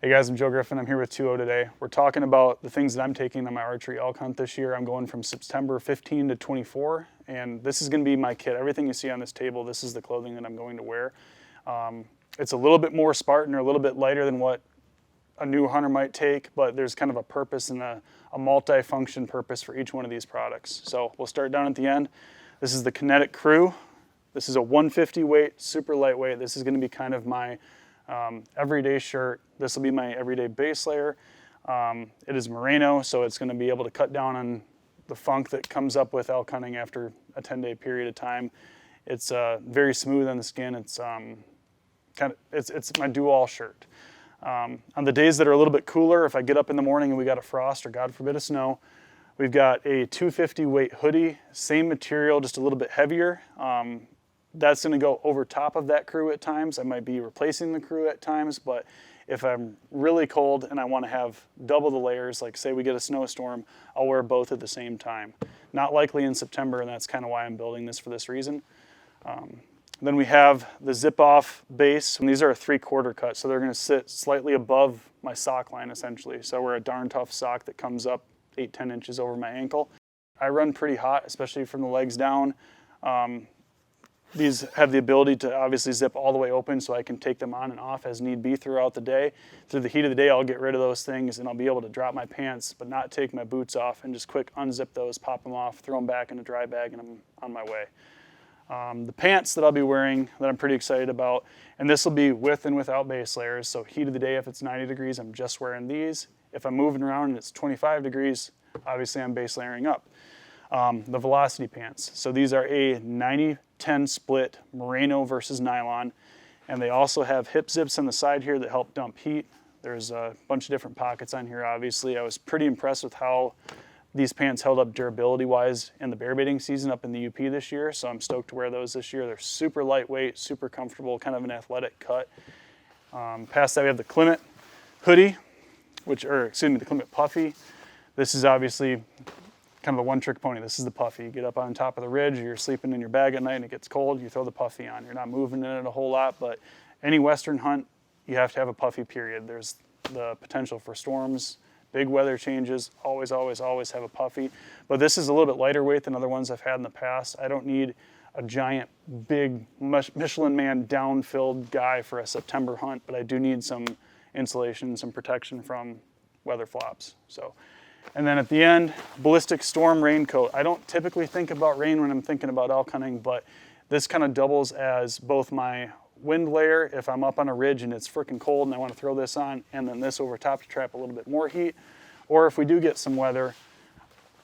Hey guys, I'm Joe Griffin. I'm here with TUO today. We're talking about the things that I'm taking on my archery elk hunt this year. I'm going from September 15 to 24, and this is going to be my kit. Everything you see on this table, this is the clothing that I'm going to wear. It's a little bit more Spartan or a little bit lighter than what a new hunter might take, but there's kind of a purpose and a multi-function purpose for each one of these products. So we'll start down at the end. This is the Kinetic Crew. This is a 150 weight, super lightweight. This is going to be kind of my everyday shirt. This will be my everyday base layer. It is merino, so it's going to be able to cut down on the funk that comes up with elk hunting after a 10-day period of time. It's very smooth on the skin. It's it's my do-all shirt. On the days that are a little bit cooler, if I get up in the morning and we got a frost or God forbid a snow, we've got a 250 weight hoodie, same material, just a little bit heavier. That's going to go over top of that crew at times. I might be replacing the crew at times, but if I'm really cold and I want to have double the layers, like say we get a snowstorm, I'll wear both at the same time. Not likely in September, and that's kind of why I'm building this for this reason. Then we have the zip-off base, and these are a 3/4 cut, so they're going to sit slightly above my sock line essentially. So I wear a darn tough sock that comes up 8-10 inches over my ankle. I run pretty hot, especially from the legs down. These have the ability to obviously zip all the way open, so I can take them on and off as need be throughout the day. Through the heat of the day, I'll get rid of those things and I'll be able to drop my pants but not take my boots off and just quick unzip those, pop them off, throw them back in a dry bag, and I'm on my way. The pants that I'll be wearing that I'm pretty excited about, and this will be with and without base layers, so heat of the day, if it's 90 degrees, I'm just wearing these. If I'm moving around and it's 25 degrees, obviously I'm base layering up. The Velocity pants. So these are a 90-10 split merino versus nylon, and they also have hip zips on the side here that help dump heat. There's a bunch of different pockets on here, obviously. I was pretty impressed with how these pants held up durability-wise in the bear baiting season up in the UP this year, so I'm stoked to wear those this year. They're super lightweight, super comfortable, kind of an athletic cut. Past that, we have the Clement Hoodie, the Clement Puffy. This is obviously kind of a one-trick pony. This is the Puffy. You get up on top of the ridge, or you're sleeping in your bag at night and it gets cold, you throw the Puffy on. You're not moving in it a whole lot, but any Western hunt, you have to have a Puffy, period. There's the potential for storms, big weather changes, always have a Puffy. But this is a little bit lighter weight than other ones I've had in the past. I don't need a giant, big Michelin Man down-filled guy for a September hunt, but I do need some insulation, some protection from weather flops. And then at the end, Ballistic Storm raincoat. I don't typically think about rain when I'm thinking about elk hunting, but this kind of doubles as both my wind layer if I'm up on a ridge and it's freaking cold and I want to throw this on, and then this over top to trap a little bit more heat. Or if we do get some weather,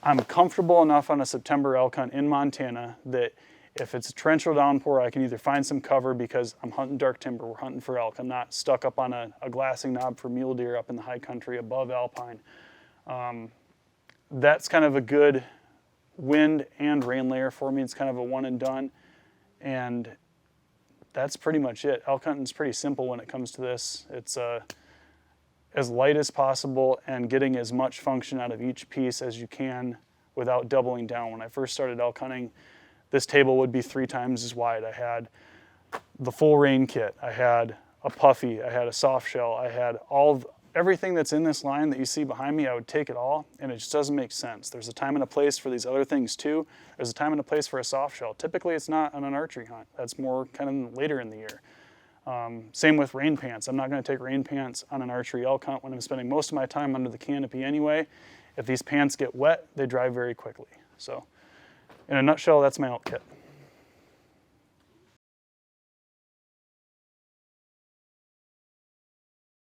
I'm comfortable enough on a September elk hunt in Montana that if it's a torrential downpour, I can either find some cover because I'm hunting dark timber, we're hunting for elk. I'm not stuck up on a glassing knob for mule deer up in the high country above alpine. That's kind of a good wind and rain layer for me. It's kind of a one and done, and that's pretty much it. Elk hunting is pretty simple when it comes to this. It's as light as possible and getting as much function out of each piece as you can without doubling down. When I first started elk hunting, this table would be 3 times as wide. I had the full rain kit, I had a Puffy, I had a soft shell, I had everything that's in this line that you see behind me. I would take it all, and it just doesn't make sense. There's a time and a place for these other things too. There's a time and a place for a soft shell. Typically it's not on an archery hunt. That's more kind of later in the year. Same with rain pants. I'm not going to take rain pants on an archery elk hunt when I'm spending most of my time under the canopy anyway. If these pants get wet, they dry very quickly. So in a nutshell, that's my elk kit.